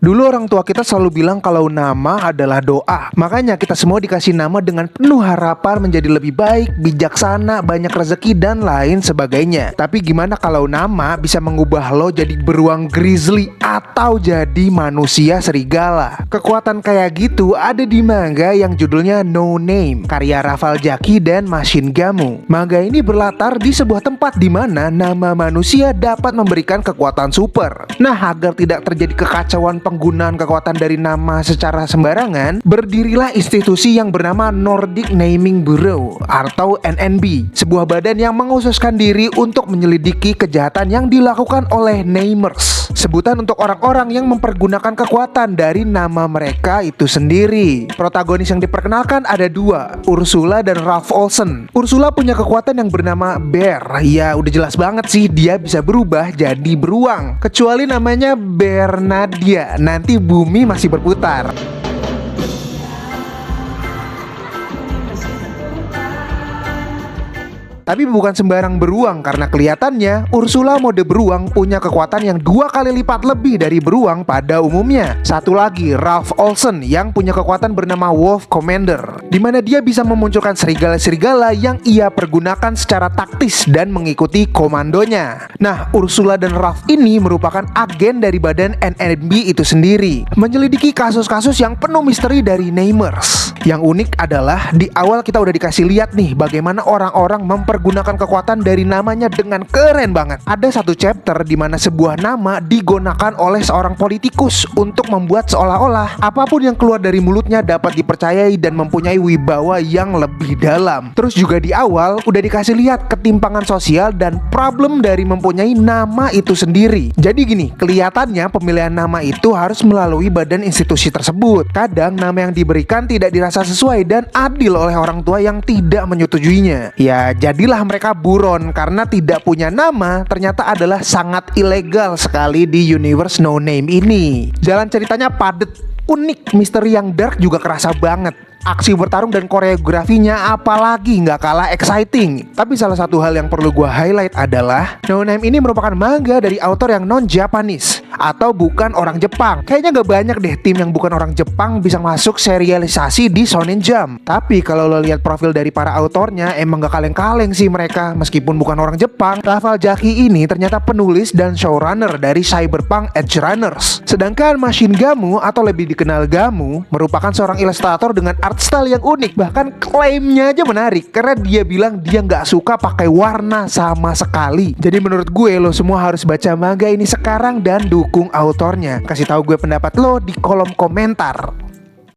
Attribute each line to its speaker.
Speaker 1: Dulu orang tua kita selalu bilang kalau nama adalah doa. Makanya kita semua dikasih nama dengan penuh harapan menjadi lebih baik, bijaksana, banyak rezeki, dan lain sebagainya. Tapi gimana kalau nama bisa mengubah lo jadi beruang grizzly atau jadi manusia serigala? Kekuatan kayak gitu ada di manga yang judulnya No Name, karya Rafal Jaki dan Machine Gamu. Manga ini berlatar di sebuah tempat di mana nama manusia dapat memberikan kekuatan super. Nah, agar tidak terjadi kekacauan penggunaan kekuatan dari nama secara sembarangan, berdirilah institusi yang bernama Nordic Naming Bureau atau NNB, sebuah badan yang menghususkan diri untuk menyelidiki kejahatan yang dilakukan oleh namers, sebutan untuk orang-orang yang mempergunakan kekuatan dari nama mereka itu sendiri. Protagonis yang diperkenalkan ada dua, Ursula dan Ralph Olsen. Ursula punya kekuatan yang bernama Bear. Ya udah jelas banget sih, dia bisa berubah jadi beruang. Kecuali namanya Bernadia, nanti bumi masih berputar. Tapi bukan sembarang beruang, karena kelihatannya Ursula mode beruang punya kekuatan yang 2 kali lipat lebih dari beruang pada umumnya. Satu lagi, Ralph Olsen yang punya kekuatan bernama Wolf Commander, di mana dia bisa memunculkan serigala-serigala yang ia pergunakan secara taktis dan mengikuti komandonya. Nah, Ursula dan Ralph ini merupakan agen dari badan NNB itu sendiri, menyelidiki kasus-kasus yang penuh misteri dari namers. Yang unik adalah di awal kita udah dikasih lihat nih bagaimana orang-orang mempergunakan kekuatan dari namanya dengan keren banget. Ada satu chapter di mana sebuah nama digunakan oleh seorang politikus untuk membuat seolah-olah apapun yang keluar dari mulutnya dapat dipercayai dan mempunyai wibawa yang lebih dalam. Terus juga di awal udah dikasih lihat ketimpangan sosial dan problem dari mempunyai nama itu sendiri. Jadi gini, kelihatannya pemilihan nama itu harus melalui badan institusi tersebut. Kadang nama yang diberikan tidak dirasa sesuai dan adil oleh orang tua yang tidak menyetujuinya. Ya, jadilah mereka buron karena tidak punya nama ternyata adalah sangat ilegal sekali di universe No Name ini. Jalan ceritanya padet, unik, misteri yang dark juga kerasa banget. Aksi bertarung dan koreografinya apalagi nggak kalah exciting. Tapi salah satu hal yang perlu gue highlight adalah No Name ini merupakan manga dari author yang non-Japanese atau bukan orang Jepang. Kayaknya nggak banyak deh tim yang bukan orang Jepang bisa masuk serialisasi di Shonen Jump. Tapi kalau lo lihat profil dari para autornya, emang gak kaleng-kaleng sih mereka. Meskipun bukan orang Jepang, Rafal Jaki ini ternyata penulis dan showrunner dari Cyberpunk Edge Runners. Sedangkan Machine Gamu atau lebih dikenal Gamu merupakan seorang ilustrator dengan art style yang unik. Bahkan klaimnya aja menarik karena dia bilang dia nggak suka pakai warna sama sekali. Jadi menurut gue lo semua harus baca manga ini sekarang dan dukung autornya. Kasih tahu gue pendapat lo di kolom komentar.